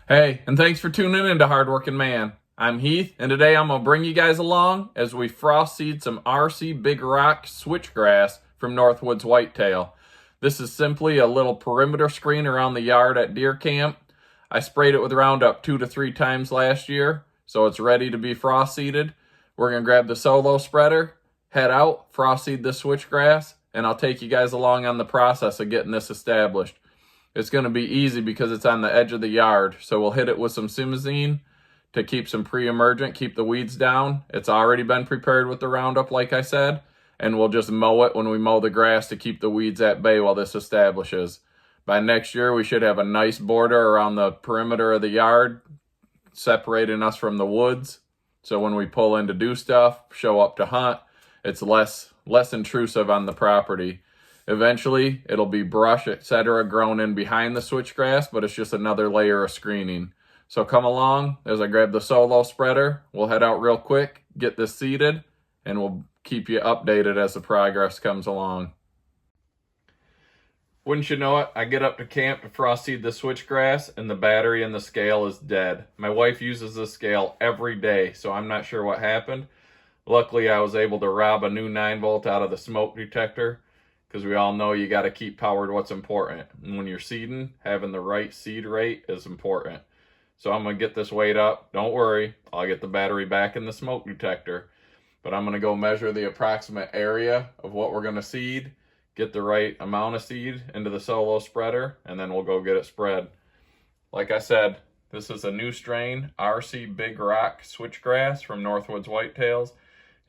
Hey, and thanks for tuning in to Hardworking Man. I'm Heath, and today I'm going to bring you guys along as we frost seed some RC Big Rock Switchgrass from Northwoods Whitetail. This is simply a little perimeter screen around the yard at deer camp. I sprayed it with Roundup 2 to 3 times last year, so it's ready to be frost seeded. We're going to grab the solo spreader, head out, frost seed the switchgrass, and I'll take you guys along on the process of getting this established. It's going to be easy because it's on the edge of the yard. So we'll hit it with some simazine to keep some pre-emergent, keep the weeds down. It's already been prepared with the Roundup, like I said. And we'll just mow it when we mow the grass to keep the weeds at bay while this establishes. By next year, we should have a nice border around the perimeter of the yard, separating us from the woods. So when we pull in to do stuff, show up to hunt, it's less intrusive on the property. Eventually, it'll be brush, etc., grown in behind the switchgrass, but it's just another layer of screening. So come along as I grab the solo spreader. We'll head out real quick, get this seeded, and we'll keep you updated as the progress comes along. Wouldn't you know it, I get up to camp to frost seed the switchgrass, and the battery in the scale is dead. My wife uses this scale every day, so I'm not sure what happened. Luckily, I was able to rob a new 9-volt out of the smoke detector, because we all know you got to keep powered what's important. And when you're seeding, having the right seed rate is important. So I'm going to get this weighed up. Don't worry, I'll get the battery back in the smoke detector. But I'm going to go measure the approximate area of what we're going to seed, get the right amount of seed into the solo spreader, and then we'll go get it spread. Like I said, this is a new strain, RC Big Rock Switchgrass from Northwoods Whitetails.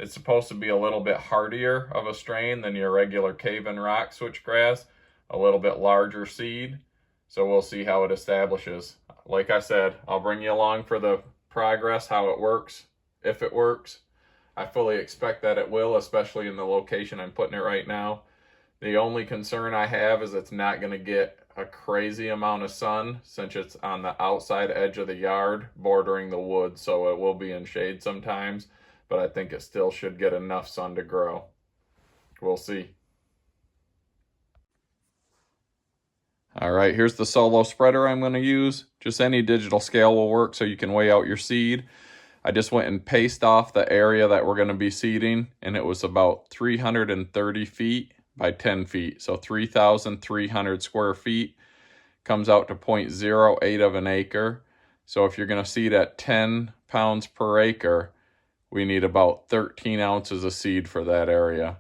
It's supposed to be a little bit hardier of a strain than your regular cave-in rock switchgrass, a little bit larger seed, so we'll see how it establishes. Like I said, I'll bring you along for the progress, how it works, if it works. I fully expect that it will, especially in the location I'm putting it right now. The only concern I have is it's not going to get a crazy amount of sun since it's on the outside edge of the yard bordering the woods, so it will be in shade sometimes. But I think it still should get enough sun to grow. We'll see. All right, here's the solo spreader I'm going to use. Just any digital scale will work so you can weigh out your seed. I just went and paced off the area that we're going to be seeding, and it was about 330 feet by 10 feet. So 3,300 square feet comes out to 0.08 of an acre. So if you're going to seed at 10 pounds per acre, we need about 13 ounces of seed for that area.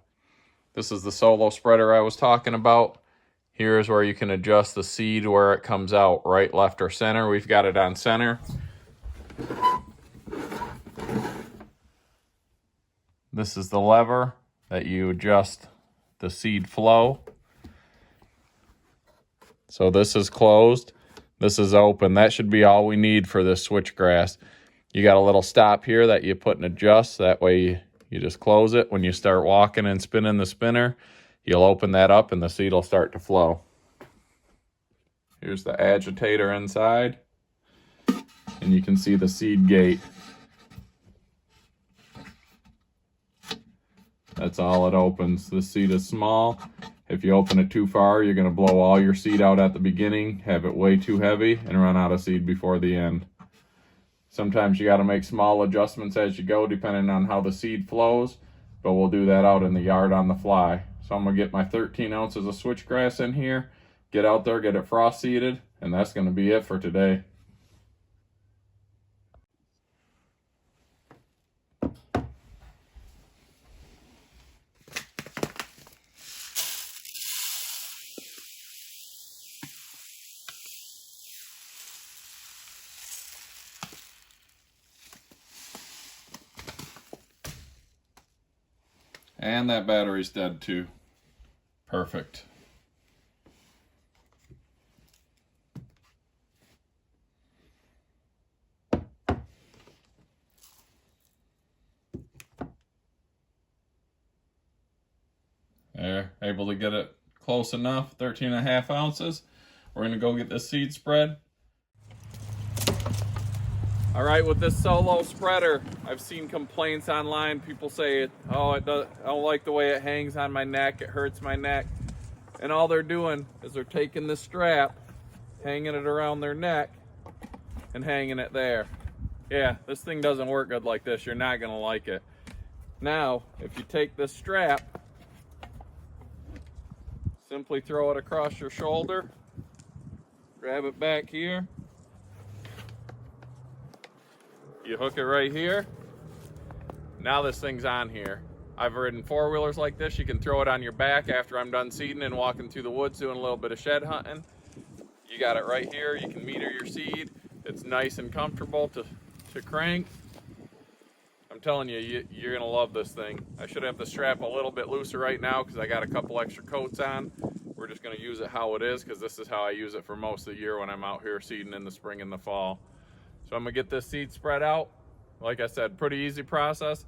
This is the solo spreader I was talking about. Here's where you can adjust the seed where it comes out, right, left, or center. We've got it on center. This is the lever that you adjust the seed flow. So this is closed. This is open. That should be all we need for this switchgrass. You got a little stop here that you put and adjust. That way you just close it. When you start walking and spinning the spinner, you'll open that up and the seed will start to flow. Here's the agitator inside. And you can see the seed gate. That's all it opens. This seed is small. If you open it too far, you're going to blow all your seed out at the beginning, have it way too heavy, and run out of seed before the end. Sometimes you got to make small adjustments as you go depending on how the seed flows, but we'll do that out in the yard on the fly. So I'm going to get my 13 ounces of switchgrass in here, get out there, get it frost seeded, and that's going to be it for today. And that battery's dead too. Perfect. There, able to get it close enough, 13.5 ounces. We're gonna go get this seed spread. All right, with this solo spreader, I've seen complaints online. People say, oh, I don't like the way it hangs on my neck. It hurts my neck. And all they're doing is they're taking this strap, hanging it around their neck, and hanging it there. Yeah, this thing doesn't work good like this. You're not gonna like it. Now, if you take this strap, simply throw it across your shoulder, grab it back here, you hook it right here. Now this thing's on here. I've ridden four-wheelers like this. You can throw it on your back after I'm done seeding and walking through the woods doing a little bit of shed hunting. You got it right here. You can meter your seed. It's nice and comfortable to crank. I'm telling you, you're gonna love this thing. I should have the strap a little bit looser right now because I got a couple extra coats on. We're just gonna use it how it is because this is how I use it for most of the year when I'm out here seeding in the spring and the fall. So I'm gonna get this seed spread out. Like I said, pretty easy process.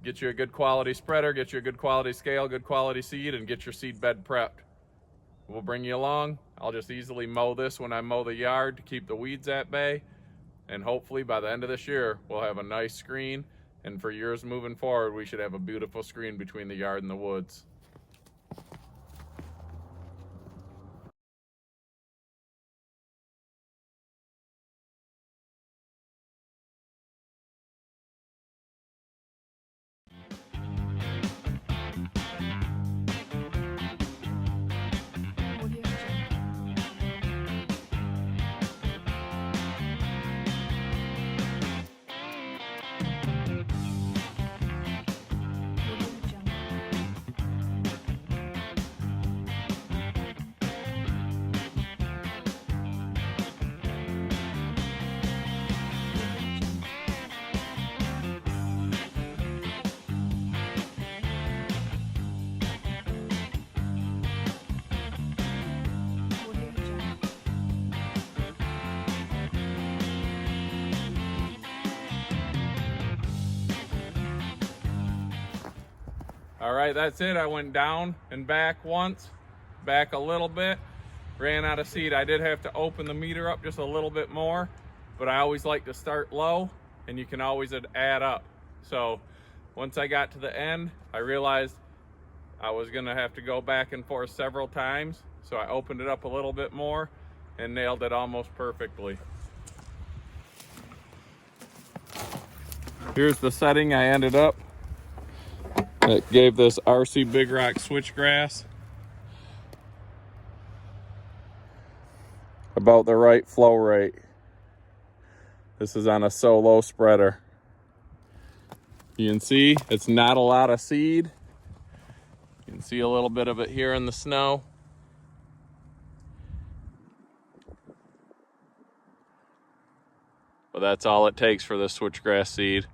Get you a good quality spreader, get you a good quality scale, good quality seed, and get your seed bed prepped. We'll bring you along. I'll just easily mow this when I mow the yard to keep the weeds at bay. And hopefully by the end of this year, we'll have a nice screen. And for years moving forward, we should have a beautiful screen between the yard and the woods. All right, that's it. I went down and back once, back a little bit, ran out of seed. I did have to open the meter up just a little bit more, but I always like to start low and you can always add up. So once I got to the end, I realized I was gonna have to go back and forth several times. So I opened it up a little bit more and nailed it almost perfectly. Here's the setting I ended up. It gave this RC Big Rock Switchgrass about the right flow rate. This is on a solo spreader. You can see it's not a lot of seed. You can see a little bit of it here in the snow. But that's all it takes for this switchgrass seed.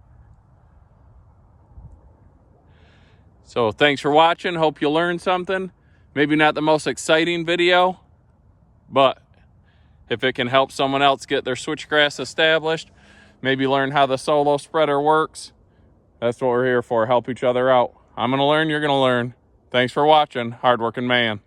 So thanks for watching. Hope you learned something. Maybe not the most exciting video, but if it can help someone else get their switchgrass established, maybe learn how the solo spreader works, that's what we're here for, help each other out. I'm gonna learn, you're gonna learn. Thanks for watching, hardworking man.